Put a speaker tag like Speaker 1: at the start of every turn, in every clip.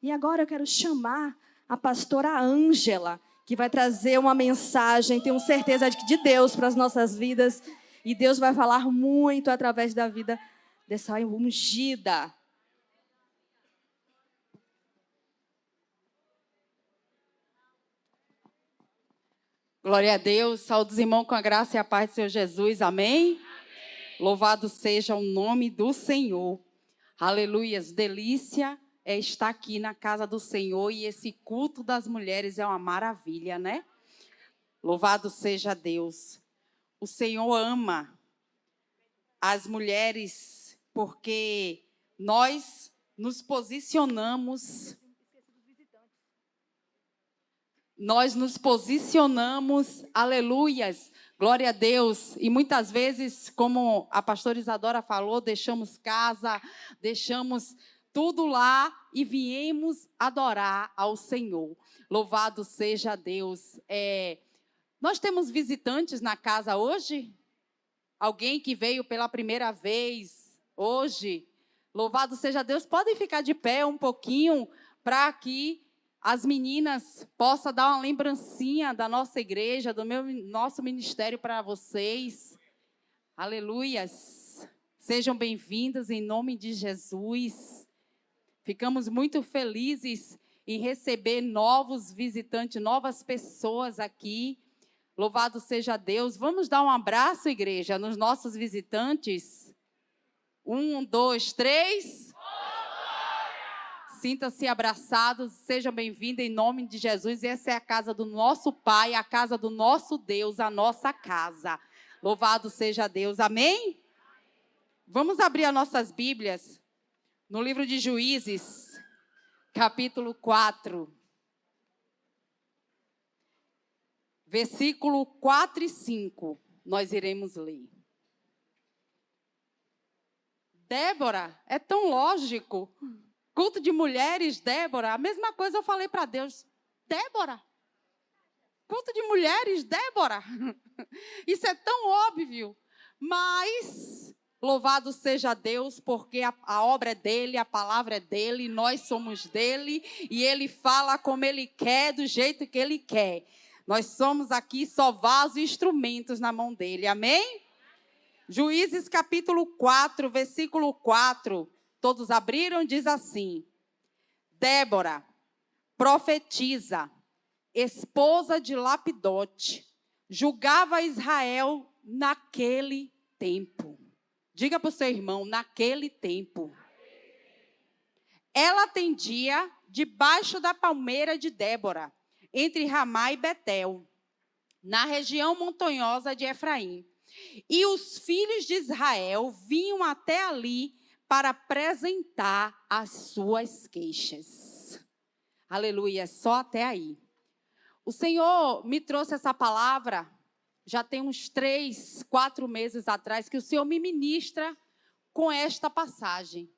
Speaker 1: E agora eu quero chamar a pastora Ângela, que vai trazer uma mensagem, tenho certeza de Deus para as nossas vidas. E Deus vai falar muito através da vida dessa ungida.
Speaker 2: Glória a Deus, saúde os irmãos com a graça e a paz do Senhor Jesus, amém? Louvado seja o nome do Senhor, aleluias, delícia é estar aqui na casa do Senhor e esse culto das mulheres é uma maravilha, né? Louvado seja Deus, o Senhor ama as mulheres porque nós nos posicionamos aleluias, glória a Deus. E muitas vezes, como a pastora Isadora falou, deixamos casa, deixamos tudo lá e viemos adorar ao Senhor. Louvado seja Deus. Nós temos visitantes na casa hoje? Alguém que veio pela primeira vez hoje? Louvado seja Deus. Podem ficar de pé um pouquinho para que as meninas possam dar uma lembrancinha da nossa igreja, do nosso ministério para vocês. Aleluias. Sejam bem-vindas em nome de Jesus. Ficamos muito felizes em receber novos visitantes, novas pessoas aqui. Louvado seja Deus. Vamos dar um abraço, igreja, nos nossos visitantes. 1, 2, 3. Sinta-se abraçados, sejam bem-vindos em nome de Jesus. Essa é a casa do nosso Pai, a casa do nosso Deus, a nossa casa. Louvado seja Deus, amém? Vamos abrir as nossas Bíblias no livro de Juízes, capítulo 4. Versículo 4 e 5, nós iremos ler. Débora, é tão lógico. Culto de mulheres, Débora, a mesma coisa eu falei para Deus. Débora, culto de mulheres, Débora. Isso é tão óbvio, mas louvado seja Deus, porque a obra é dele, a palavra é dele, nós somos dele, e ele fala como ele quer, do jeito que ele quer. Nós somos aqui só vasos e instrumentos na mão dele, amém? Juízes capítulo 4, versículo 4. Todos abriram, diz assim: Débora, profetiza, esposa de Lapidote, julgava Israel naquele tempo. Diga para o seu irmão, naquele tempo. Ela atendia debaixo da palmeira de Débora, entre Ramá e Betel, na região montanhosa de Efraim. E os filhos de Israel vinham até ali para apresentar as suas queixas. Aleluia, só até aí. O Senhor me trouxe essa palavra, já tem uns 3, 4 meses atrás, que o Senhor me ministra com esta passagem.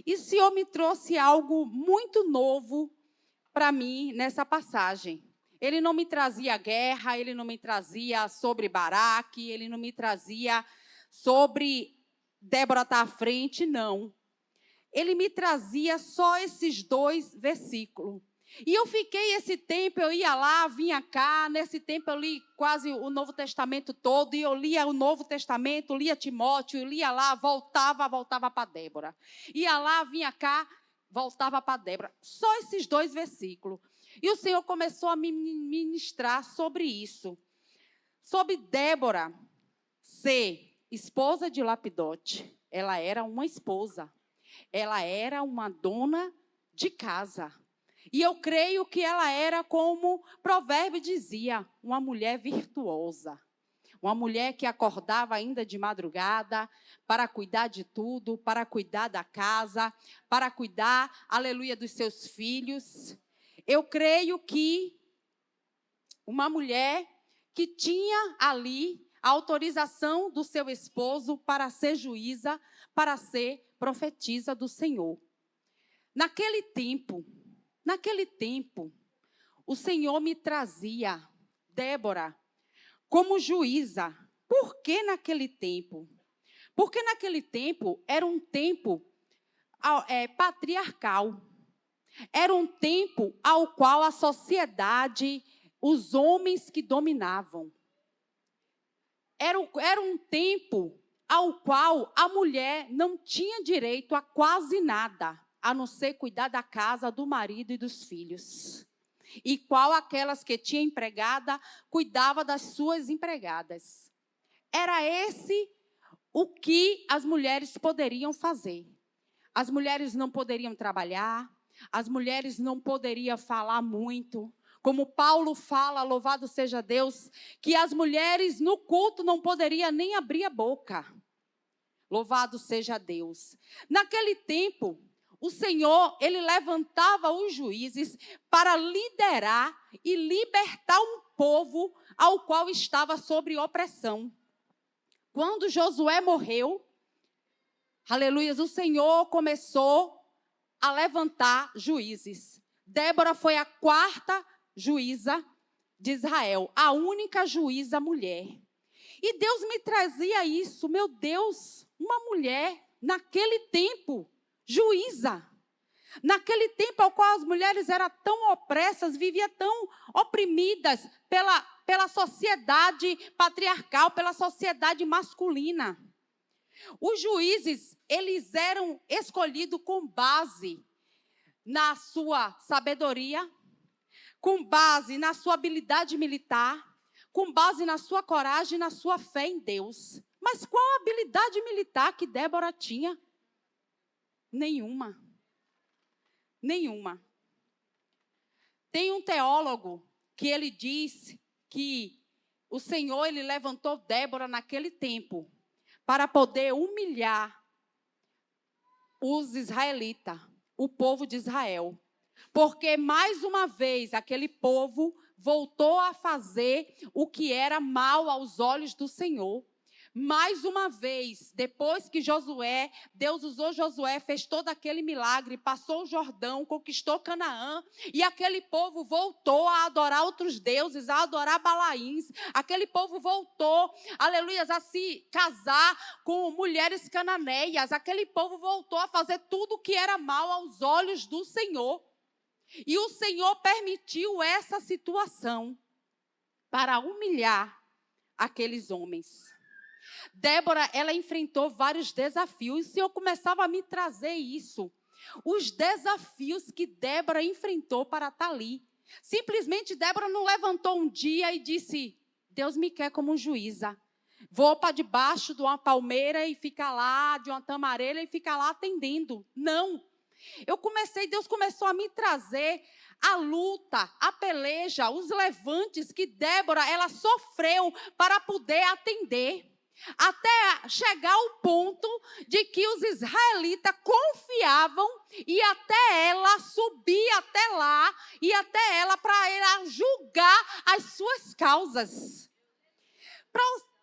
Speaker 2: E o Senhor me trouxe algo muito novo para mim nessa passagem. Ele não me trazia guerra, ele não me trazia sobre Baraque, ele não me trazia sobre Débora estar à frente, não. Ele me trazia só esses 2 versículos. E eu fiquei esse tempo, eu ia lá, vinha cá, nesse tempo eu li quase o Novo Testamento todo, e eu lia o Novo Testamento, lia Timóteo, eu lia lá, voltava para Débora. Ia lá, vinha cá, voltava para Débora. Só esses 2 versículos. E o Senhor começou a me ministrar sobre isso. Sobre Débora ser esposa de Lapidote. Ela era uma esposa. Ela era uma dona de casa. E eu creio que ela era, como o provérbio dizia, uma mulher virtuosa. Uma mulher que acordava ainda de madrugada para cuidar de tudo, para cuidar da casa, para cuidar, aleluia, dos seus filhos. Eu creio que uma mulher que tinha ali a autorização do seu esposo para ser juíza, para ser profetisa do Senhor. Naquele tempo, o Senhor me trazia Débora como juíza. Por que naquele tempo? Porque naquele tempo era um tempo patriarcal. Era um tempo ao qual a sociedade, os homens que dominavam. Era um tempo ao qual a mulher não tinha direito a quase nada, a não ser cuidar da casa, do marido e dos filhos. E qual aquelas que tinha empregada, cuidava das suas empregadas. Era esse o que as mulheres poderiam fazer. As mulheres não poderiam trabalhar, as mulheres não poderiam falar muito. Como Paulo fala, louvado seja Deus, que as mulheres no culto não poderiam nem abrir a boca. Louvado seja Deus. Naquele tempo, o Senhor, ele levantava os juízes para liderar e libertar um povo ao qual estava sob opressão. Quando Josué morreu, aleluia, o Senhor começou a levantar juízes. Débora foi a 4ª juíza de Israel, a única juíza mulher. E Deus me trazia isso, meu Deus, uma mulher naquele tempo, juíza. Naquele tempo ao qual as mulheres eram tão opressas, viviam tão oprimidas pela sociedade patriarcal, pela sociedade masculina. Os juízes, eles eram escolhidos com base na sua sabedoria, com base na sua habilidade militar, com base na sua coragem e na sua fé em Deus. Mas qual a habilidade militar que Débora tinha? Nenhuma. Nenhuma. Tem um teólogo que ele diz que o Senhor, ele levantou Débora naquele tempo para poder humilhar os israelitas, o povo de Israel. Porque, mais uma vez, aquele povo voltou a fazer o que era mal aos olhos do Senhor. Mais uma vez, depois que Deus usou Josué, fez todo aquele milagre, passou o Jordão, conquistou Canaã, e aquele povo voltou a adorar outros deuses, a adorar Balaíns. Aquele povo voltou, aleluia, a se casar com mulheres cananeias. Aquele povo voltou a fazer tudo o que era mal aos olhos do Senhor. E o Senhor permitiu essa situação para humilhar aqueles homens. Débora, ela enfrentou vários desafios. E o Senhor começava a me trazer isso. Os desafios que Débora enfrentou para estar ali. Simplesmente Débora não levantou um dia e disse: Deus me quer como juíza. Vou para debaixo de uma palmeira e ficar lá, de uma tamareira e ficar lá atendendo. Não. Deus começou a me trazer a luta, a peleja, os levantes que Débora, ela sofreu para poder atender. Até chegar ao ponto de que os israelitas confiavam e até ela subir até lá e até ela para ela julgar as suas causas. Para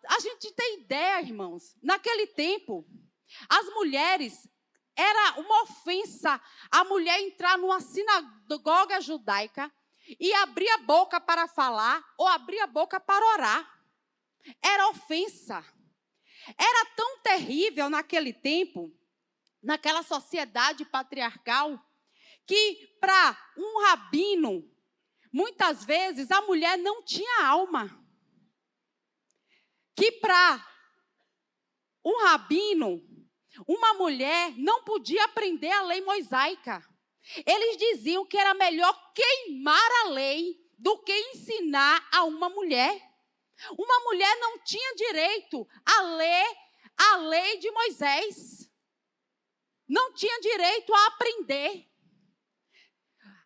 Speaker 2: a gente ter ideia, irmãos, naquele tempo, as mulheres, era uma ofensa a mulher entrar numa sinagoga judaica e abrir a boca para falar ou abrir a boca para orar. Era ofensa. Era tão terrível naquele tempo, naquela sociedade patriarcal, que para um rabino, muitas vezes a mulher não tinha alma. Que para um rabino, uma mulher não podia aprender a lei mosaica. Eles diziam que era melhor queimar a lei do que ensinar a uma mulher. Uma mulher não tinha direito a ler a lei de Moisés. Não tinha direito a aprender.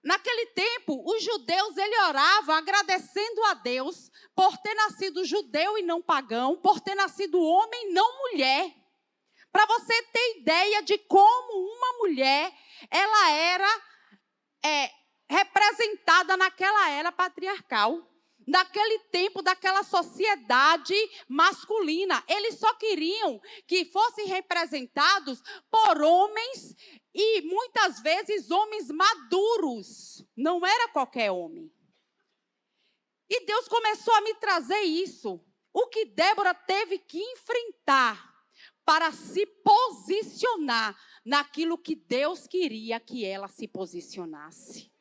Speaker 2: Naquele tempo, os judeus, eles oravam agradecendo a Deus por ter nascido judeu e não pagão, por ter nascido homem e não mulher. Para você ter ideia de como uma mulher, ela era representada naquela era patriarcal. Naquele tempo, daquela sociedade masculina. Eles só queriam que fossem representados por homens e, muitas vezes, homens maduros. Não era qualquer homem. E Deus começou a me trazer isso. O que Débora teve que enfrentar para se posicionar naquilo que Deus queria que ela se posicionasse.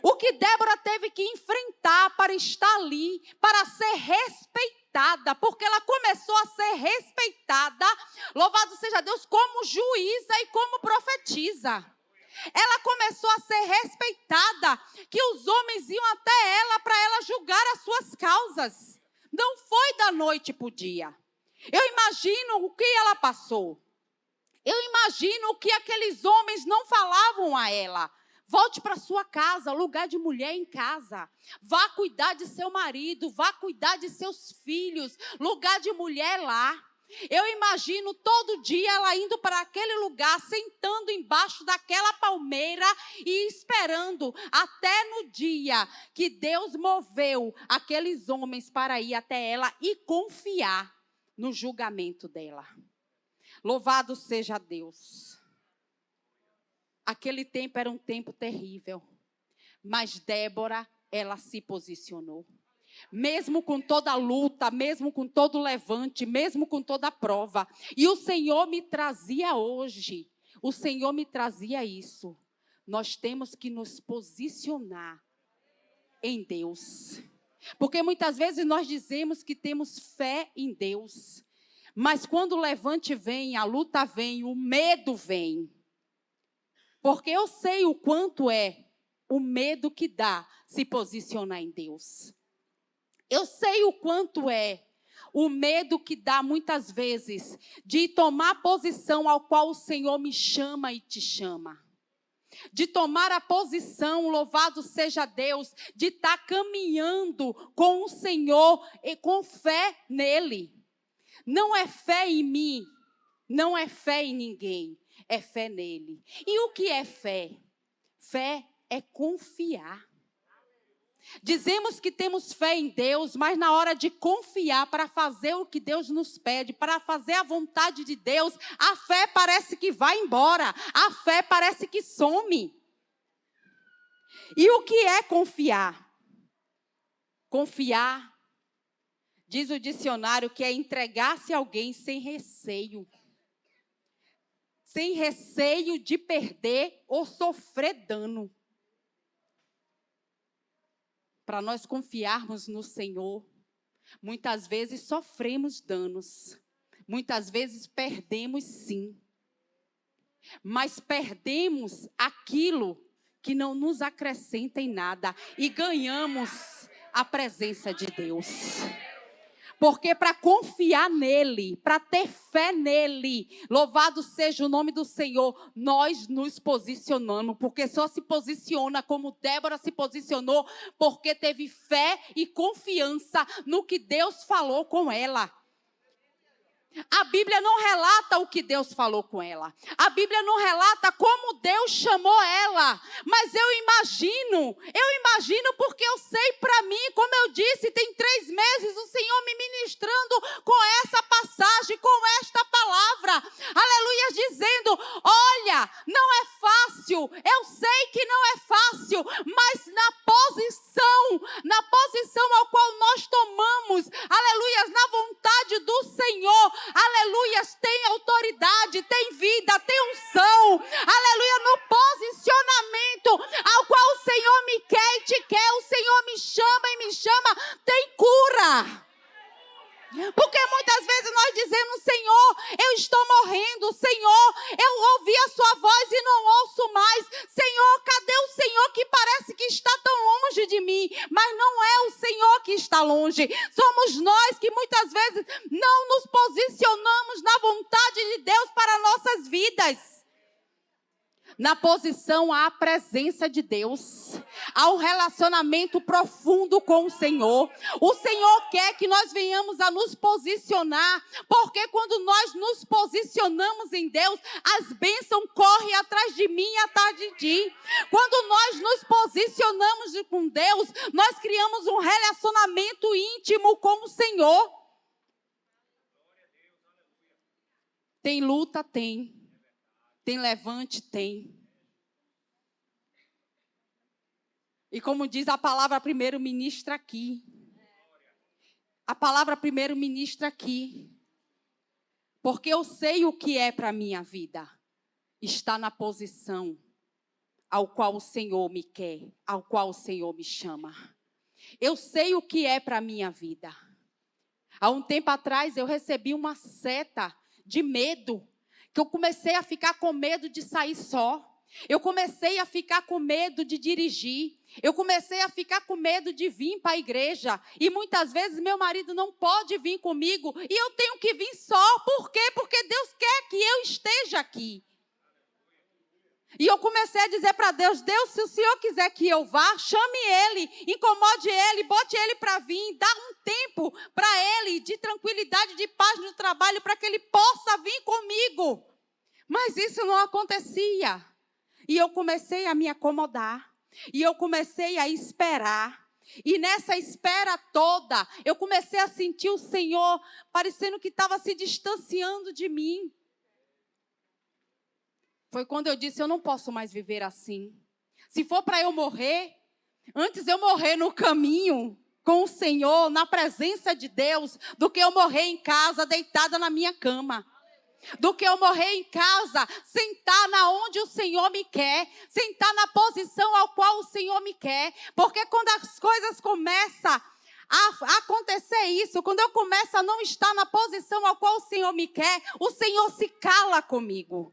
Speaker 2: O que Débora teve que enfrentar para estar ali, para ser respeitada, porque ela começou a ser respeitada, louvado seja Deus, como juíza e como profetisa. Ela começou a ser respeitada, que os homens iam até ela para ela julgar as suas causas. Não foi da noite para o dia. Eu imagino o que ela passou. Eu imagino o que aqueles homens não falavam a ela. Volte para sua casa, lugar de mulher em casa. Vá cuidar de seu marido, vá cuidar de seus filhos, lugar de mulher lá. Eu imagino todo dia ela indo para aquele lugar, sentando embaixo daquela palmeira e esperando até no dia que Deus moveu aqueles homens para ir até ela e confiar no julgamento dela. Louvado seja Deus. Aquele tempo era um tempo terrível, mas Débora, ela se posicionou. Mesmo com toda a luta, mesmo com todo o levante, mesmo com toda a prova. E o Senhor me trazia hoje, o Senhor me trazia isso. Nós temos que nos posicionar em Deus. Porque muitas vezes nós dizemos que temos fé em Deus. Mas quando o levante vem, a luta vem, o medo vem. Porque eu sei o quanto é o medo que dá se posicionar em Deus. Eu sei o quanto é o medo que dá muitas vezes de tomar posição ao qual o Senhor me chama e te chama. De tomar a posição, louvado seja Deus, de estar caminhando com o Senhor e com fé nele. Não é fé em mim, não é fé em ninguém, é fé nele. E o que é fé? Fé é confiar. Dizemos que temos fé em Deus, mas na hora de confiar para fazer o que Deus nos pede, para fazer a vontade de Deus, a fé parece que vai embora, a fé parece que some. E o que é confiar? Confiar, diz o dicionário, que é entregar-se a alguém sem receio. Sem receio de perder ou sofrer dano. Para nós confiarmos no Senhor, muitas vezes sofremos danos, muitas vezes perdemos sim, mas perdemos aquilo que não nos acrescenta em nada e ganhamos a presença de Deus. Porque para confiar nele, para ter fé nele, louvado seja o nome do Senhor, nós nos posicionamos. Porque só se posiciona como Débora se posicionou, porque teve fé e confiança no que Deus falou com ela. A Bíblia não relata o que Deus falou com ela. A Bíblia não relata como Deus chamou ela. Mas eu imagino porque eu sei para mim, como eu disse, tem 3 meses o Senhor me ministrando com essa passagem, com esta palavra. Aleluia, dizendo, olha, não é fácil, eu sei que não é fácil, mas na posição ao qual nós tomamos, aleluia, na vontade do Senhor, aleluias, tem autoridade, tem vida, tem unção, aleluia, no posicionamento ao qual o Senhor me quer e te quer, o Senhor me chama e me chama, tem cura. Porque muitas vezes nós dizemos, Senhor, eu estou morrendo, Senhor, eu ouvi a sua voz e não ouço mais, Senhor, cadê o Senhor que parece que está tão longe de mim? Mas não é o Senhor que está longe, somos nós que muitas vezes não nos posicionamos na vontade de Deus para nossas vidas. Na posição à presença de Deus, ao relacionamento profundo com o Senhor. O Senhor quer que nós venhamos a nos posicionar, porque quando nós nos posicionamos em Deus, as bênçãos correm atrás de mim e atrás de ti. Quando nós nos posicionamos com Deus, nós criamos um relacionamento íntimo com o Senhor. Tem luta? Tem. Tem levante? Tem. E como diz a palavra primeiro ministra aqui. A palavra primeiro ministra aqui. Porque eu sei o que é para a minha vida. está na posição ao qual o Senhor me quer, ao qual o Senhor me chama. Eu sei o que é para a minha vida. Há um tempo atrás eu recebi uma seta de medo, que eu comecei a ficar com medo de sair só. Eu comecei a ficar com medo de dirigir. Eu comecei a ficar com medo de vir para a igreja. E muitas vezes meu marido não pode vir comigo. E eu tenho que vir só. Por quê? Porque Deus quer que eu esteja aqui. E eu comecei a dizer para Deus: Deus, se o Senhor quiser que eu vá, chame Ele, incomode Ele, bote Ele para vir, dá um tempo para Ele de tranquilidade, de paz no trabalho, para que Ele possa vir comigo. Mas isso não acontecia. E eu comecei a me acomodar. E eu comecei a esperar. E nessa espera toda, eu comecei a sentir o Senhor parecendo que estava se distanciando de mim. Foi quando eu disse: eu não posso mais viver assim. Se for para eu morrer, antes eu morrer no caminho com o Senhor, na presença de Deus, do que eu morrer em casa, deitada na minha cama. Do que eu morrer em casa, sentar na onde o Senhor me quer, sentar na posição ao qual o Senhor me quer. Porque quando as coisas começam a acontecer isso, quando eu começo a não estar na posição ao qual o Senhor me quer, o Senhor se cala comigo.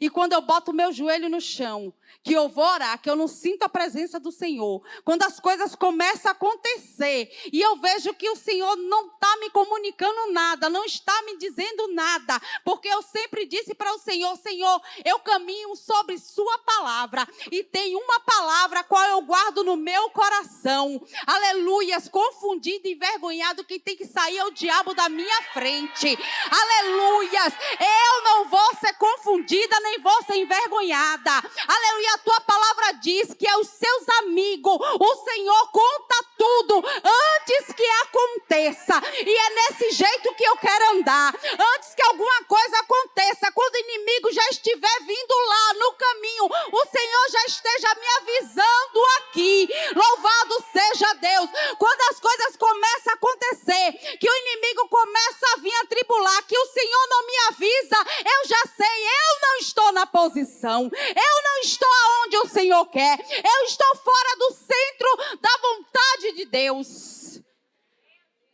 Speaker 2: E quando eu boto o meu joelho no chão, que eu vou orar, que eu não sinto a presença do Senhor, quando as coisas começam a acontecer, e eu vejo que o Senhor não está me comunicando nada, não está me dizendo nada, porque eu sempre disse para o Senhor: Senhor, eu caminho sobre sua palavra, e tem uma palavra a qual eu guardo no meu coração. Aleluias, confundido e envergonhado, quem tem que sair é o diabo da minha frente. Aleluias, eu não vou ser confundida, nem vou ser envergonhada. Aleluia, a tua palavra diz que aos seus amigos o Senhor conta tudo antes que aconteça. E é nesse jeito que eu quero andar. Antes que alguma coisa aconteça, quando o inimigo já estiver vindo lá no caminho, o Senhor já esteja me avisando aqui. Louvado seja Deus. Quando as coisas começam a acontecer, que o inimigo começa a vir atribular, que o Senhor não me avisa, eu já sei, eu não estou na posição, eu não estou aonde o Senhor quer, eu estou fora do centro da vontade de Deus.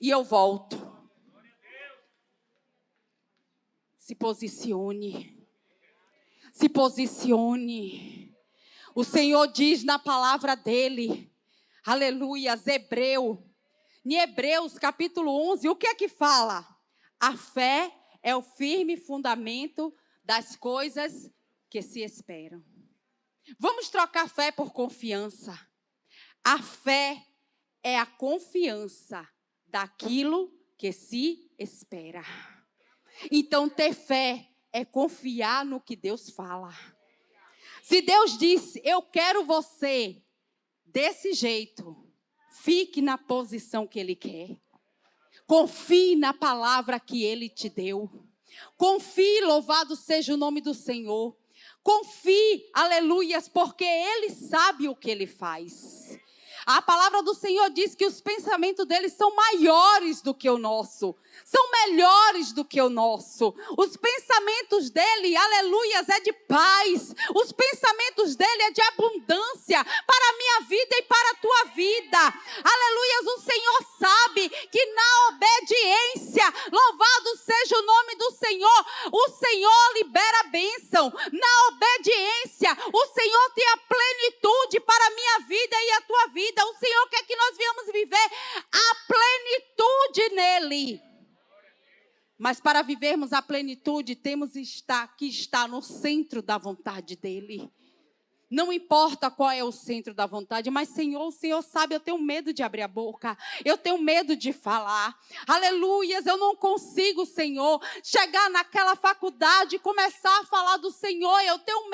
Speaker 2: E eu volto. Se posicione. Se posicione. O Senhor diz na palavra dele, aleluias, em Hebreus capítulo 11, o que é que fala? A fé é o firme fundamento das coisas que se esperam. Vamos trocar fé por confiança. A fé é a confiança daquilo que se espera. Então, ter fé é confiar no que Deus fala. Se Deus disse: eu quero você desse jeito, fique na posição que Ele quer. Confie na palavra que Ele te deu. Confie, louvado seja o nome do Senhor. Confie, aleluias, porque Ele sabe o que Ele faz. A palavra do Senhor diz que os pensamentos dele são maiores do que o nosso. São melhores do que o nosso. Os pensamentos dele, aleluias, é de paz. Os pensamentos dele é de abundância para a minha vida e para a tua vida. Aleluias, o Senhor sabe que na obediência, louvado seja o nome do Senhor, o Senhor libera a bênção. Na obediência, o Senhor tem a plenitude para a minha vida e a tua vida. O Senhor quer que nós venhamos viver a plenitude nele. Mas para vivermos a plenitude, temos que estar no centro da vontade dele. Não importa qual é o centro da vontade, mas Senhor, o Senhor sabe, eu tenho medo de abrir a boca, eu tenho medo de falar. Aleluias, eu não consigo, Senhor, chegar naquela faculdade e começar a falar do Senhor. Eu tenho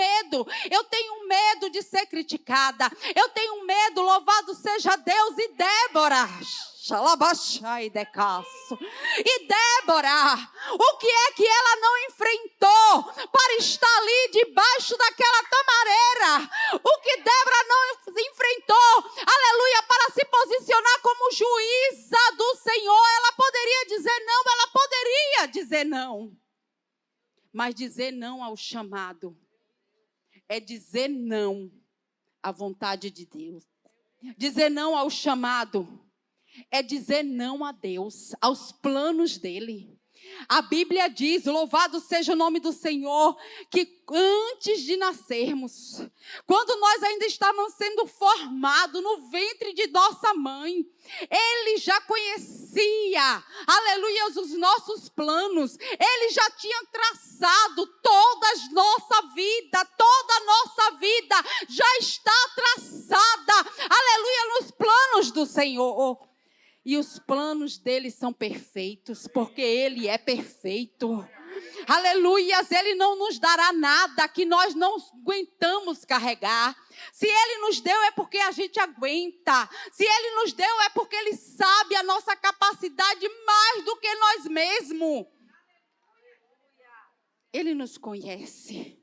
Speaker 2: medo de ser criticada, eu tenho medo, louvado seja Deus. E Débora, e Débora, o que é que ela não enfrentou para estar ali debaixo daquela tamareira? O que Débora não enfrentou, aleluia, para se posicionar como juíza do Senhor? Ela poderia dizer não, mas dizer não ao chamado é dizer não à vontade de Deus. Dizer não ao chamado é dizer não a Deus, aos planos dele. A Bíblia diz, louvado seja o nome do Senhor, que antes de nascermos, quando nós ainda estávamos sendo formados no ventre de nossa mãe, Ele já conhecia, aleluia, os nossos planos. Ele já tinha traçado toda a nossa vida já está traçada, aleluia, nos planos do Senhor. E os planos dele são perfeitos, porque ele é perfeito. Aleluias, ele não nos dará nada que nós não aguentamos carregar. Se ele nos deu é porque a gente aguenta. Se ele nos deu é porque ele sabe a nossa capacidade mais do que nós mesmos. Ele nos conhece.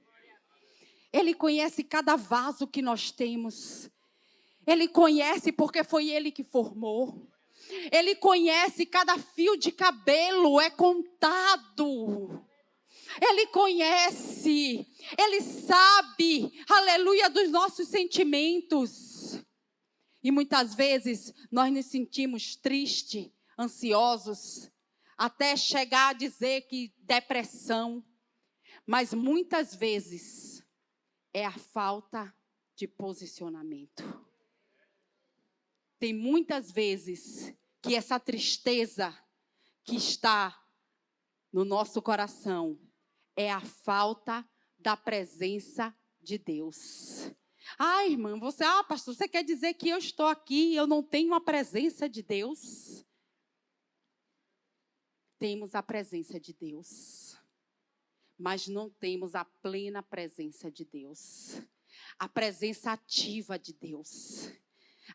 Speaker 2: Ele conhece cada vaso que nós temos. Ele conhece porque foi ele que formou. Ele conhece cada fio de cabelo, é contado. Ele conhece, ele sabe, aleluia, dos nossos sentimentos. E muitas vezes nós nos sentimos tristes, ansiosos, até chegar a dizer que depressão. Mas muitas vezes é a falta de posicionamento. Tem muitas vezes que essa tristeza que está no nosso coração é a falta da presença de Deus. Irmã, pastor, você quer dizer que eu estou aqui e eu não tenho a presença de Deus? Temos a presença de Deus, mas não temos a plena presença de Deus. A presença ativa de Deus.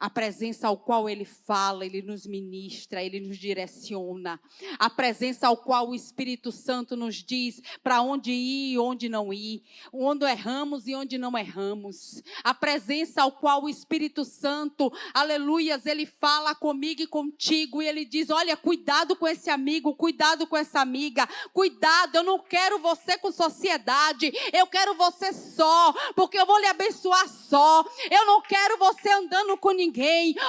Speaker 2: A presença ao qual Ele fala, Ele nos ministra, Ele nos direciona. A presença ao qual o Espírito Santo nos diz para onde ir e onde não ir. Onde erramos e onde não erramos. A presença ao qual o Espírito Santo, aleluias, Ele fala comigo e contigo. E Ele diz, olha, cuidado com esse amigo, cuidado com essa amiga. Cuidado, eu não quero você com sociedade. Eu quero você só, porque eu vou lhe abençoar só. Eu não quero você andando com ninguém.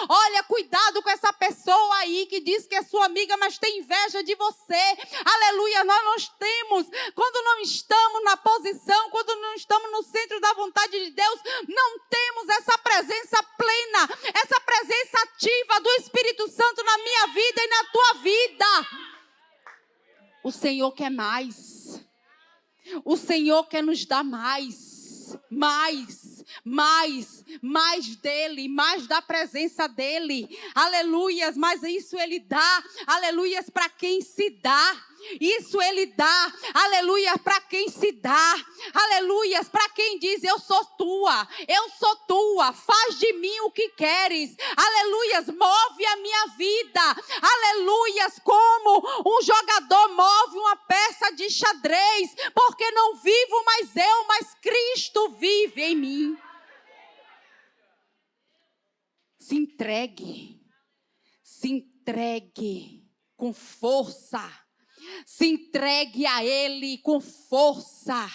Speaker 2: Olha, cuidado com essa pessoa aí que diz que é sua amiga, mas tem inveja de você. Aleluia, nós temos, quando não estamos na posição, quando não estamos no centro da vontade de Deus, não temos essa presença plena, essa presença ativa do Espírito Santo na minha vida e na tua vida. O Senhor quer mais. O Senhor quer nos dar mais dele, mais da presença dele, aleluias, mas isso ele dá, aleluias, para quem se dá. Isso ele dá, aleluia, para quem se dá, aleluias, para quem diz, eu sou tua, faz de mim o que queres, aleluias, move a minha vida, aleluias, como um jogador move uma peça de xadrez, porque não vivo mais eu, mas Cristo vive em mim. Se entregue com força. Se entregue a Ele com força,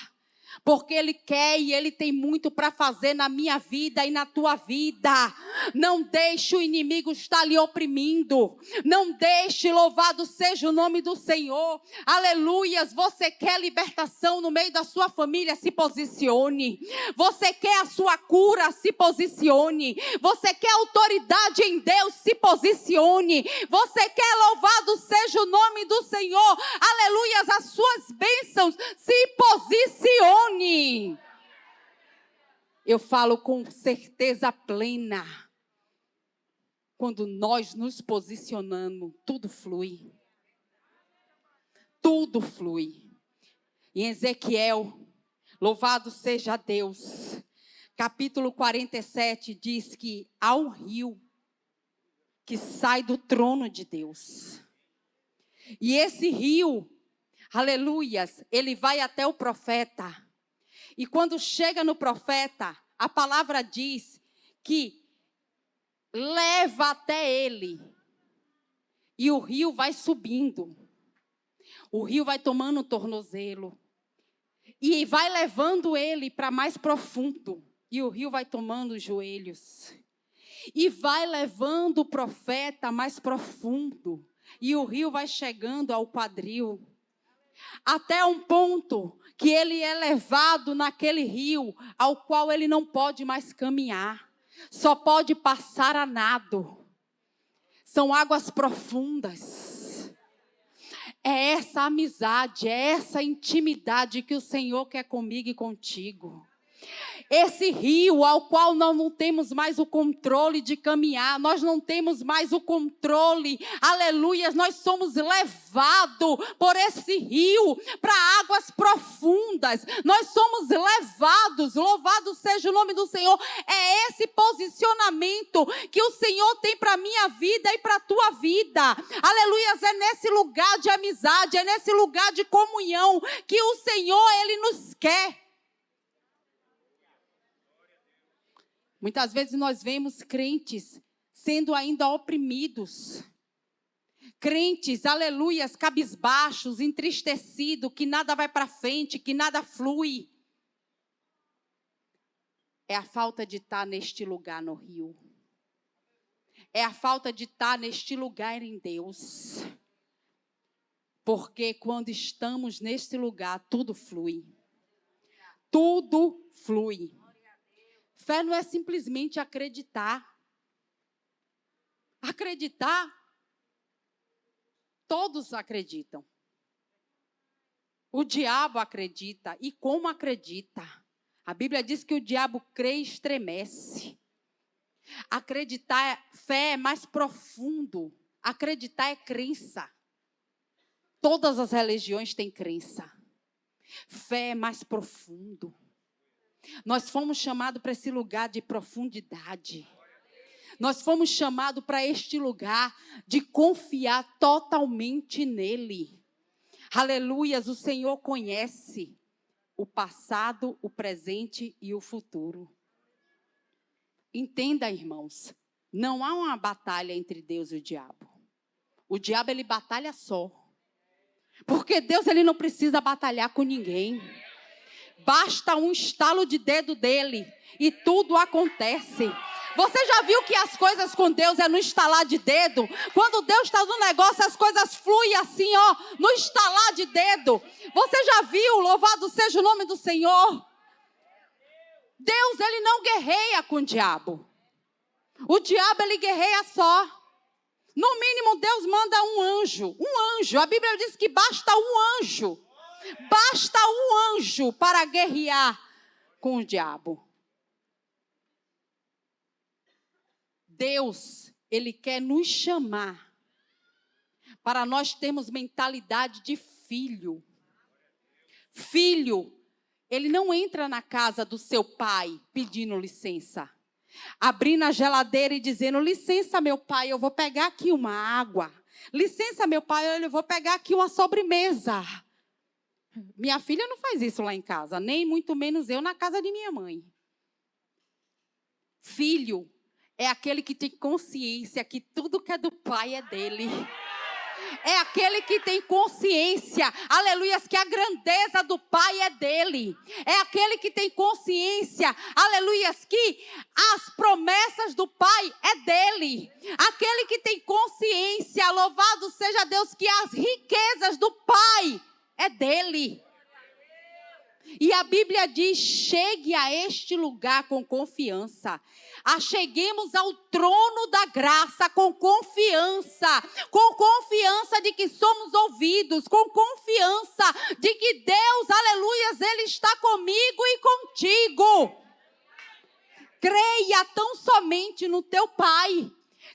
Speaker 2: porque Ele quer e Ele tem muito para fazer na minha vida e na tua vida. Não deixe o inimigo estar lhe oprimindo. Não deixe, louvado seja o nome do Senhor. Aleluias, você quer libertação no meio da sua família? Se posicione. Você quer a sua cura? Se posicione. Você quer autoridade em Deus? Se posicione. Você quer, louvado seja o nome do Senhor? Aleluias, as suas bênçãos? Se posicione. Eu falo com certeza plena. Quando nós nos posicionamos, tudo flui. Tudo flui. Em Ezequiel, louvado seja Deus, capítulo 47, diz que há um rio que sai do trono de Deus. E esse rio, aleluias, ele vai até o profeta. E quando chega no profeta, a palavra diz que leva até ele. E o rio vai subindo. O rio vai tomando um tornozelo. e vai levando ele para mais profundo. E o rio vai tomando os joelhos. E vai levando o profeta mais profundo. E o rio vai chegando ao quadril. Até um ponto que ele é levado naquele rio ao qual ele não pode mais caminhar. Só pode passar a nado. São águas profundas. É essa amizade, é essa intimidade que o Senhor quer comigo e contigo. Esse rio ao qual nós não temos mais o controle de caminhar, nós não temos mais o controle, aleluia, nós somos levados por esse rio para águas profundas, nós somos levados, louvado seja o nome do Senhor. É esse posicionamento que o Senhor tem para a minha vida e para a tua vida, aleluia, é nesse lugar de amizade, é nesse lugar de comunhão que o Senhor, Ele nos quer. Muitas vezes nós vemos crentes sendo ainda oprimidos. Crentes, aleluias, cabisbaixos, entristecidos, que nada vai para frente, que nada flui. É a falta de estar neste lugar no rio. É a falta de estar neste lugar em Deus. Porque quando estamos neste lugar, tudo flui. Tudo flui. Fé não é simplesmente acreditar. Acreditar, todos acreditam. O diabo acredita. E como acredita? A Bíblia diz que o diabo crê e estremece. Acreditar, fé é mais profundo. Acreditar é crença. Todas as religiões têm crença. Fé é mais profundo. Nós fomos chamados para esse lugar de profundidade. Nós fomos chamados para este lugar de confiar totalmente nele. Aleluias, o Senhor conhece o passado, o presente e o futuro. Entenda, irmãos, não há uma batalha entre Deus e o diabo. O diabo, ele batalha só. Porque Deus, ele não precisa batalhar com ninguém. Basta um estalo de dedo dele e tudo acontece. Você já viu que as coisas com Deus é no estalar de dedo? Quando Deus está no negócio, as coisas fluem assim, ó, no estalar de dedo. Você já viu? Louvado seja o nome do Senhor. Deus, ele não guerreia com o diabo. O diabo, ele guerreia só. No mínimo, Deus manda um anjo. Um anjo. A Bíblia diz que basta um anjo. Basta um anjo para guerrear com o diabo. Deus, ele quer nos chamar para nós termos mentalidade de filho. Filho, ele não entra na casa do seu pai pedindo licença. Abrindo a geladeira e dizendo, licença meu pai, eu vou pegar aqui uma água. Licença meu pai, eu vou pegar aqui uma sobremesa. Minha filha não faz isso lá em casa, nem muito menos eu na casa de minha mãe. Filho é aquele que tem consciência que tudo que é do pai é dele. É aquele que tem consciência, aleluias, que a grandeza do pai é dele. É aquele que tem consciência, aleluias, que as promessas do pai é dele. Aquele que tem consciência, louvado seja Deus, que as riquezas do pai é dele. E a Bíblia diz, chegue a este lugar com confiança. Acheguemos ao trono da graça com confiança de que somos ouvidos, com confiança de que Deus, aleluias, Ele está comigo e contigo. Creia tão somente no teu Pai.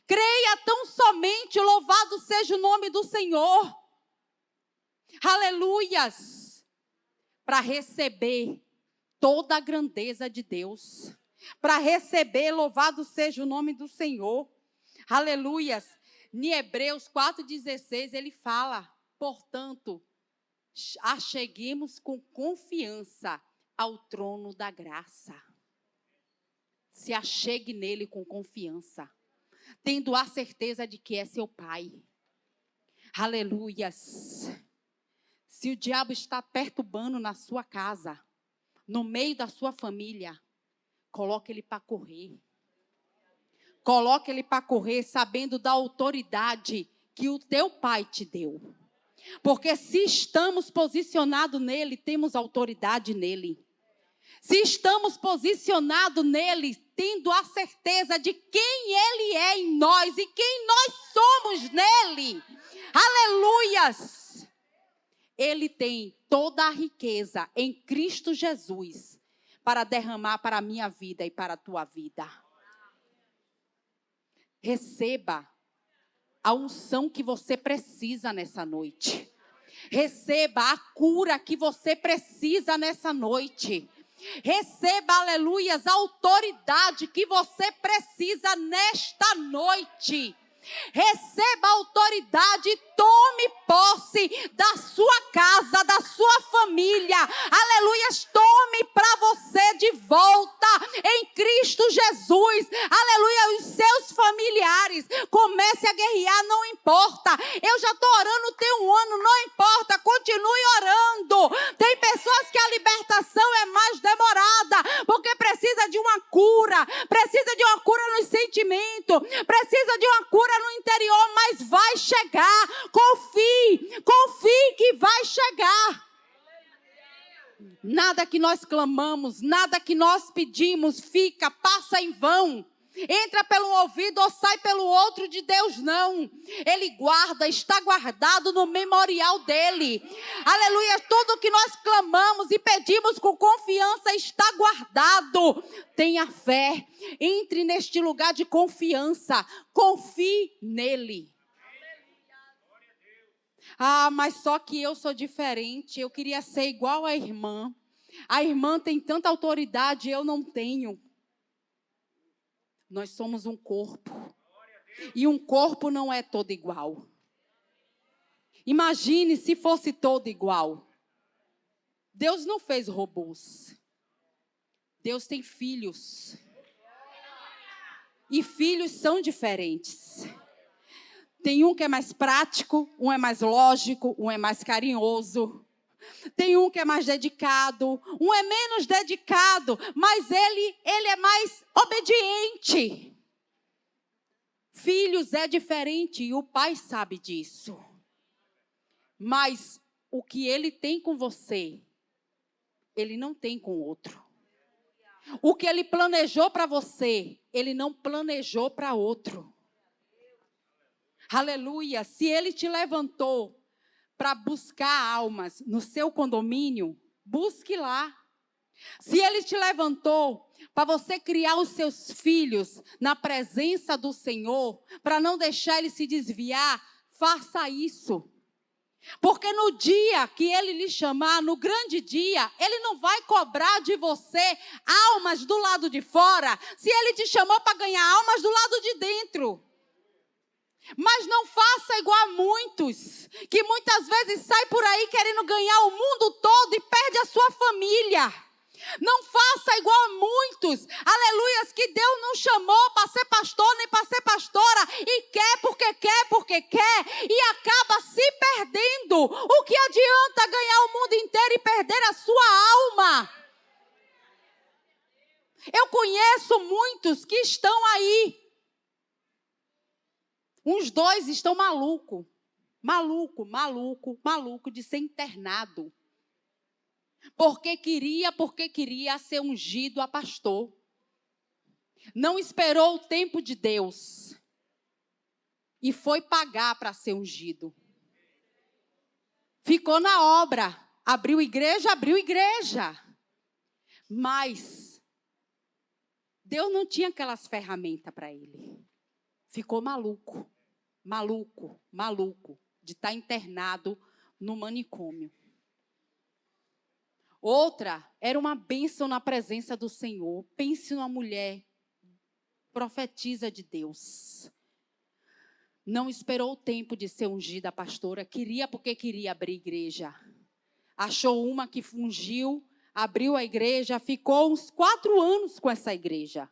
Speaker 2: Creia tão somente, louvado seja o nome do Senhor. Aleluias. Para receber toda a grandeza de Deus. Para receber, louvado seja o nome do Senhor. Aleluias. Em Hebreus 4,16 ele fala, portanto, acheguemos com confiança ao trono da graça. Se achegue nele com confiança, tendo a certeza de que é seu Pai. Aleluias. Se o diabo está perturbando na sua casa, no meio da sua família, coloque ele para correr. Coloque ele para correr sabendo da autoridade que o teu pai te deu. Porque se estamos posicionados nele, temos autoridade nele. Se estamos posicionados nele, tendo a certeza de quem ele é em nós e quem nós somos nele. Aleluias! Ele tem toda a riqueza em Cristo Jesus para derramar para a minha vida e para a tua vida. Receba a unção que você precisa nessa noite. Receba a cura que você precisa nessa noite. Receba, aleluias, a autoridade que você precisa nesta noite. Receba a autoridade e tome posse da sua casa, da sua família. Aleluias, tome para você de volta em Cristo Jesus. Aleluia, os seus familiares. Comece a guerrear, não importa. Eu já estou orando, tem um ano, não importa. Continue orando. Tem pessoas que a libertação é mais demorada, porque precisa de uma cura. Precisa de uma cura no sentimento. Precisa de uma cura no interior, mas vai chegar. Confie que vai chegar. Nada que nós clamamos, nada que nós pedimos passa em vão. Entra pelo ouvido ou sai pelo outro de Deus, não. Ele guarda, está guardado no memorial dele. Aleluia, tudo que nós clamamos e pedimos com confiança está guardado. Tenha fé, entre neste lugar de confiança, confie nele. Ah, mas só que eu sou diferente, eu queria ser igual à irmã. A irmã tem tanta autoridade, eu não tenho. Nós somos um corpo. E um corpo não é todo igual. Imagine se fosse todo igual. Deus não fez robôs. Deus tem filhos. E filhos são diferentes. Tem um que é mais prático, um é mais lógico, um é mais carinhoso. Tem um que é mais dedicado, um é menos dedicado, mas ele é mais obediente. Filhos é diferente e o pai sabe disso. Mas o que ele tem com você, ele não tem com o outro. O que ele planejou para você, ele não planejou para outro. Aleluia! Se ele te levantou para buscar almas no seu condomínio, busque lá. Se ele te levantou para você criar os seus filhos na presença do Senhor, para não deixar ele se desviar, faça isso. Porque no dia que ele lhe chamar, no grande dia, ele não vai cobrar de você almas do lado de fora, se ele te chamou para ganhar almas do lado de dentro. Mas não faça igual a muitos, que muitas vezes sai por aí querendo ganhar o mundo todo e perde a sua família. Não faça igual a muitos, aleluias, que Deus não chamou para ser pastor nem para ser pastora e quer porque quer e acaba se perdendo. O que adianta ganhar o mundo inteiro e perder a sua alma? Eu conheço muitos que estão aí. Uns dois estão maluco de ser internado. Porque queria ser ungido a pastor. Não esperou o tempo de Deus. E foi pagar para ser ungido. Ficou na obra. Abriu igreja. Mas Deus não tinha aquelas ferramentas para ele. Ficou maluco de estar internado no manicômio. Outra era uma bênção na presença do Senhor. Pense numa mulher profetisa de Deus. Não esperou o tempo de ser ungida a pastora. Queria porque queria abrir igreja. Achou uma que ungiu, abriu a igreja, ficou uns 4 anos com essa igreja.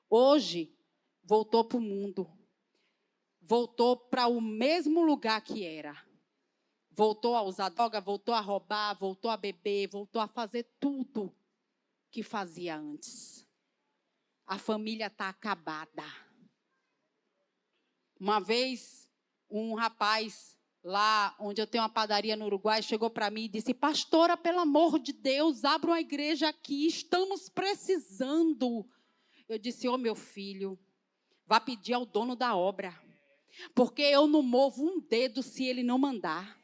Speaker 2: Hoje, voltou para o mundo. Voltou para o mesmo lugar que era. voltou a usar droga, voltou a roubar, voltou a beber, voltou a fazer tudo que fazia antes. A família está acabada. Uma vez, um rapaz lá onde eu tenho uma padaria no Uruguai chegou para mim e disse: pastora, pelo amor de Deus, abra uma igreja aqui, estamos precisando. Eu disse: ô meu filho, vá pedir ao dono da obra, porque eu não movo um dedo se ele não mandar.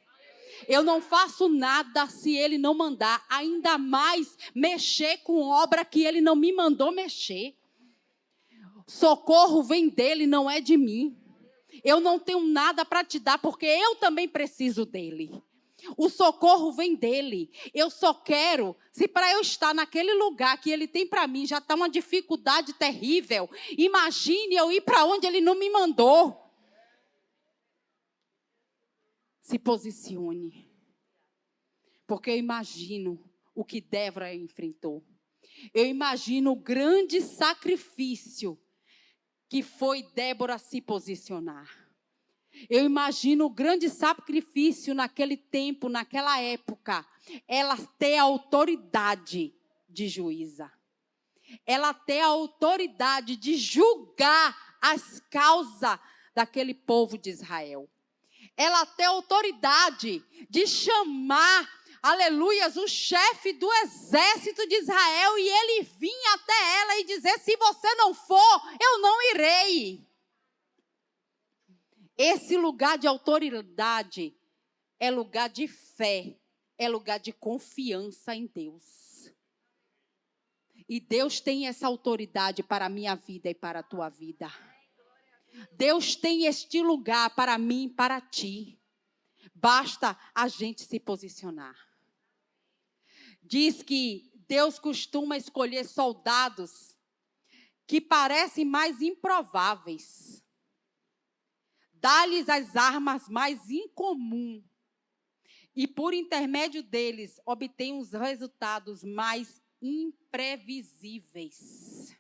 Speaker 2: Eu não faço nada se ele não mandar, ainda mais mexer com obra que ele não me mandou mexer. Socorro vem dele, não é de mim. Eu não tenho nada para te dar, porque eu também preciso dele. O socorro vem dele. Eu só quero, se para eu estar naquele lugar que ele tem para mim já está uma dificuldade terrível, imagine eu ir para onde ele não me mandou. Se posicione. Porque eu imagino o que Débora enfrentou. Eu imagino o grande sacrifício que foi Débora se posicionar. Eu imagino o grande sacrifício naquele tempo, naquela época, ela ter a autoridade de juíza. Ela ter a autoridade de julgar as causas daquele povo de Israel. Ela ter a autoridade de chamar, aleluias, o chefe do exército de Israel e ele vinha até ela e dizer: se você não for, eu não irei. Esse lugar de autoridade é lugar de fé, é lugar de confiança em Deus. E Deus tem essa autoridade para a minha vida e para a tua vida. Deus tem este lugar para mim e para ti. Basta a gente se posicionar. Diz que Deus costuma escolher soldados que parecem mais improváveis. Dá-lhes as armas mais incomuns. E por intermédio deles, obtém os resultados mais imprevisíveis.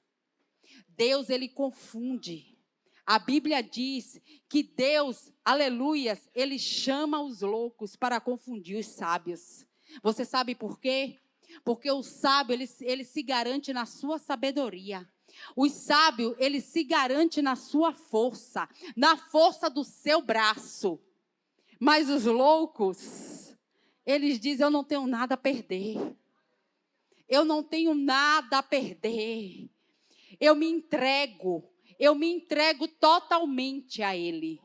Speaker 2: Deus, ele confunde. A Bíblia diz que Deus, aleluias, ele chama os loucos para confundir os sábios. Você sabe por quê? Porque o sábio, ele se garante na sua sabedoria. O sábio, ele se garante na sua força, na força do seu braço. Mas os loucos, eles dizem: eu não tenho nada a perder. Eu não tenho nada a perder. Eu me entrego totalmente a Ele.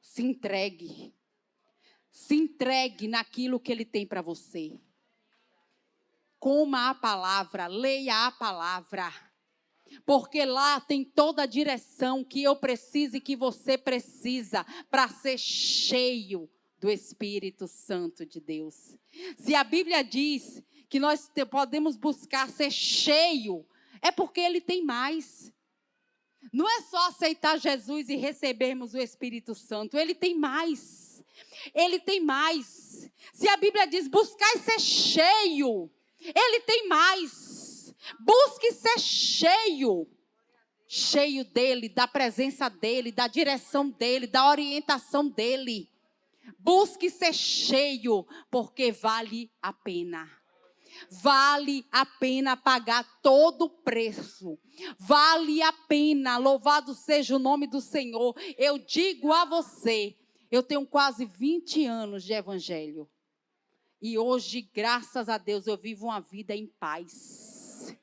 Speaker 2: Se entregue. Se entregue naquilo que Ele tem para você. Coma a palavra, leia a palavra. Porque lá tem toda a direção que eu preciso e que você precisa para ser cheio do Espírito Santo de Deus. Se a Bíblia diz que nós podemos buscar ser cheio, é porque Ele tem mais. Não é só aceitar Jesus e recebermos o Espírito Santo. Ele tem mais. Ele tem mais. Se a Bíblia diz buscar e ser cheio, Ele tem mais. Busque ser cheio. Cheio dEle, da presença dEle, da direção dEle, da orientação dEle. Busque ser cheio, porque vale a pena. Vale a pena pagar todo o preço. Vale a pena, louvado seja o nome do Senhor. Eu digo a você, eu tenho quase 20 anos de evangelho. E hoje, graças a Deus, eu vivo uma vida em paz.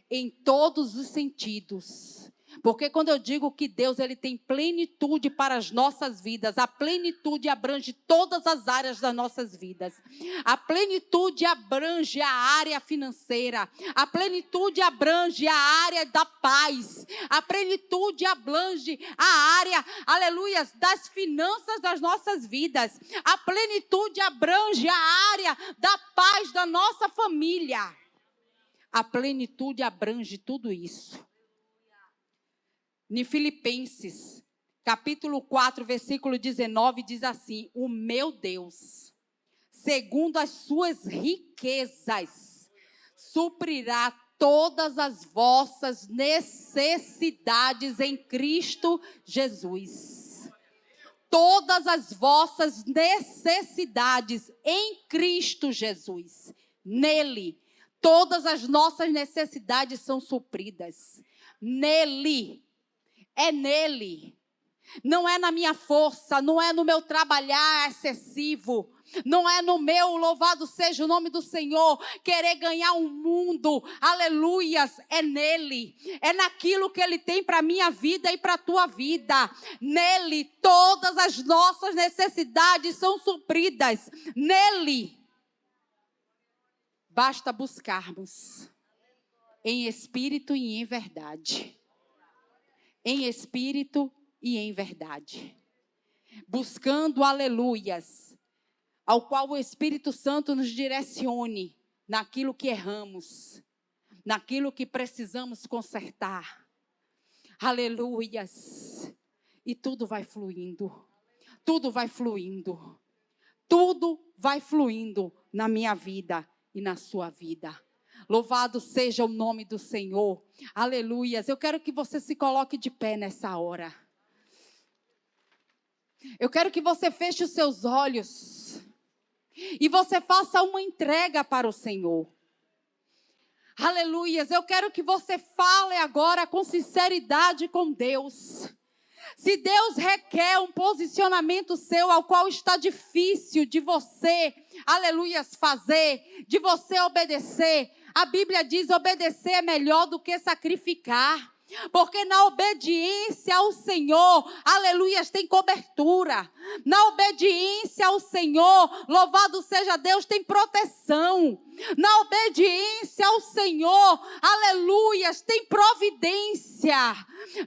Speaker 2: Em todos os sentidos. Porque quando eu digo que Deus, ele tem plenitude para as nossas vidas, a plenitude abrange todas as áreas das nossas vidas. A plenitude abrange a área financeira, a plenitude abrange a área da paz, a plenitude abrange a área, aleluia, das finanças das nossas vidas. A plenitude abrange a área da paz da nossa família. A plenitude abrange tudo isso. Em Filipenses, capítulo 4, versículo 19, diz assim: o meu Deus, segundo as suas riquezas, suprirá todas as vossas necessidades em Cristo Jesus. todas as vossas necessidades em Cristo Jesus. Nele, todas as nossas necessidades são supridas. Nele. É nele. Não é na minha força, não é no meu trabalhar excessivo, não é no meu, louvado seja o nome do Senhor, querer ganhar um mundo, aleluias, é nele, é naquilo que Ele tem para a minha vida e para a tua vida. Nele, todas as nossas necessidades são supridas, nele. Basta buscarmos em espírito e em verdade. Em espírito e em verdade. Buscando aleluias, ao qual o Espírito Santo nos direcione naquilo que erramos, naquilo que precisamos consertar. Aleluias. E tudo vai fluindo. Tudo vai fluindo. Tudo vai fluindo na minha vida e na sua vida. Louvado seja o nome do Senhor. Aleluias. Eu quero que você se coloque de pé nessa hora. Eu quero que você feche os seus olhos e você faça uma entrega para o Senhor. Aleluias. Eu quero que você fale agora com sinceridade com Deus. Se Deus requer um posicionamento seu ao qual está difícil de você, aleluias, fazer, de você obedecer, a Bíblia diz: obedecer é melhor do que sacrificar. Porque na obediência ao Senhor, aleluias, tem cobertura. Na obediência ao Senhor, louvado seja Deus, tem proteção. Na obediência ao Senhor, aleluias, tem providência.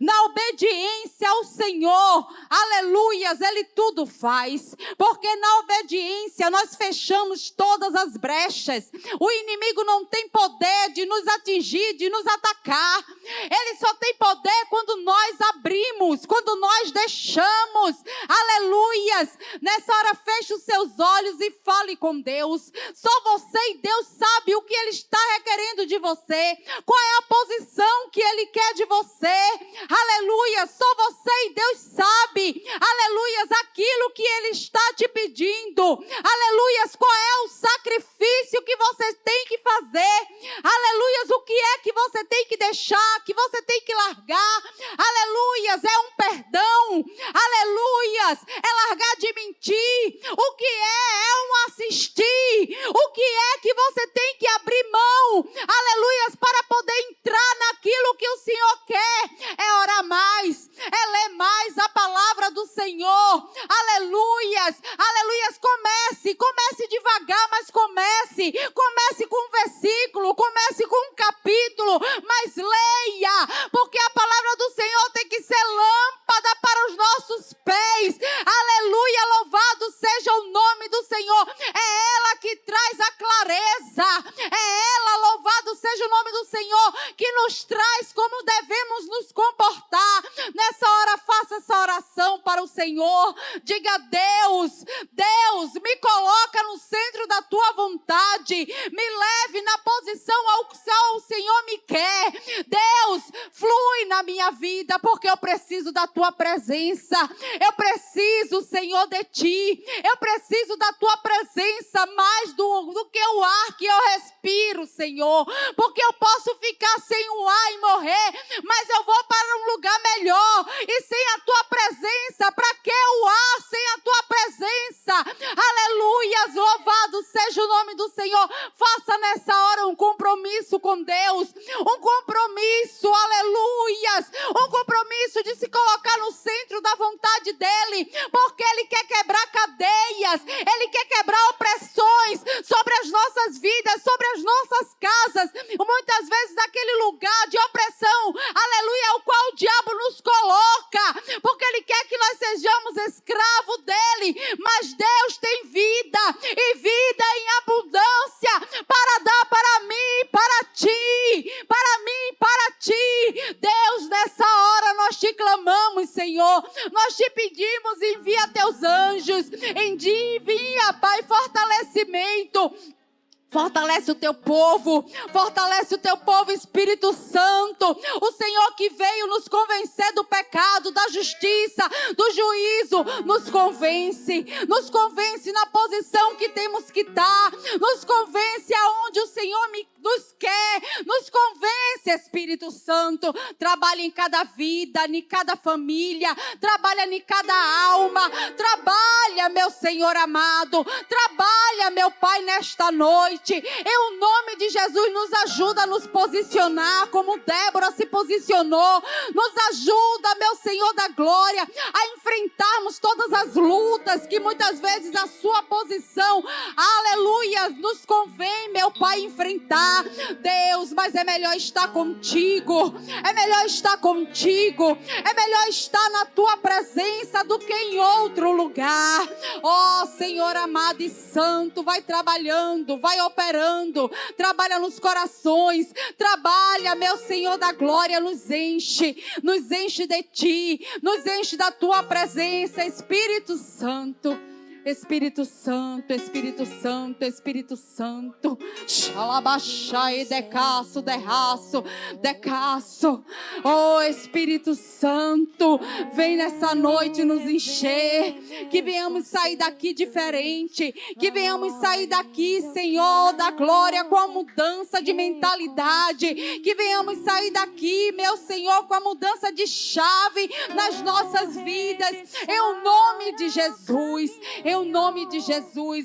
Speaker 2: Na obediência ao Senhor, aleluias, Ele tudo faz. Porque na obediência nós fechamos todas as brechas. O inimigo não tem poder de nos atingir, de nos atacar. Ele só tem poder quando nós abrimos, quando nós deixamos. Aleluias. Nessa hora feche os seus olhos e fale com Deus. Só você e Deus sabe o que Ele está requerendo de você. Qual é a posição que Ele quer de você. Aleluia, só você e Deus sabe, aleluias, aquilo que Ele está te pedindo, aleluias, qual é o sacrifício que você tem que fazer, aleluias, o que é que você tem que deixar, que você tem que largar, aleluias, é um perdão, aleluias, é largar de mentir, o que é um assistir, o que é que você tem que abrir mão, aleluias, para poder entrar naquilo que o Senhor quer. É orar mais, é ler mais a palavra do Senhor, aleluias, aleluias, comece devagar, mas comece com um versículo, comece com um capítulo, mas leia, porque a palavra do Senhor tem que ser lâmpada para os nossos pés, aleluia, louvado seja o nome do Senhor, é ela que traz a clareza, é ela, louvado seja o nome do Senhor, que nos traz como devemos nos comportar. Nessa hora faça essa oração para o Senhor, diga: Deus, me coloca no centro da tua vontade, me leve na posição ao qual o Senhor me quer. Deus, flui na minha vida, porque eu preciso da tua presença, eu preciso, Senhor, de ti, eu preciso da tua presença mais do que o ar que eu respiro, Senhor, porque eu posso ficar sem o ar e morrer, mas eu vou para um lugar melhor, e sem a tua presença, para que o ar sem a tua presença? Aleluias, louvado seja o nome do Senhor. Faça nessa hora um compromisso com Deus, um compromisso, aleluias, um compromisso de se colocar no centro da vontade dEle, porque Ele quer quebrar cadeias, Ele quer quebrar opressões sobre as nossas vidas, sobre as nossas casas, muitas vezes aquele lugar de opressão, aleluia, ao qual o diabo nos coloca, porque ele quer que nós sejamos escravos dele, mas Deus tem vida, e vida em abundância, para dar para mim, para ti, para mim, para ti. Deus, nessa hora nós te clamamos, Senhor, nós te pedimos: envia teus anjos, envia, Pai, fortalecimento, Fortalece o teu povo, Espírito Santo. O Senhor que veio nos convencer do pecado, da justiça, do juízo, nos convence na posição que temos que estar, nos convence aonde o Senhor nos quer, nos convence, Espírito Santo. Trabalha em cada vida, em cada família, trabalha em cada alma, trabalha, meu Senhor amado, trabalha, meu Pai, nesta noite. Em o nome de Jesus, nos ajuda a nos posicionar como Débora se posicionou. Nos ajuda, meu Senhor da glória, a enfrentarmos todas as lutas que muitas vezes a sua posição, aleluia, nos convém, meu Pai, enfrentar. Deus, mas é melhor estar contigo. É melhor estar contigo. É melhor estar na tua presença do que em outro lugar. Ó Senhor amado e santo, vai trabalhando, vai operando, trabalha nos corações, trabalha, meu Senhor da glória, nos enche de ti, nos enche da tua presença, Espírito Santo. Espírito Santo, Espírito Santo, Espírito Santo. Xalabaxai, decaço, decaço. Oh, Espírito Santo, vem nessa noite nos encher. Que venhamos sair daqui diferente. Que venhamos sair daqui, Senhor da glória, com a mudança de mentalidade. Que venhamos sair daqui, meu Senhor, com a mudança de chave nas nossas vidas. Em nome de Jesus. Em nome de Jesus.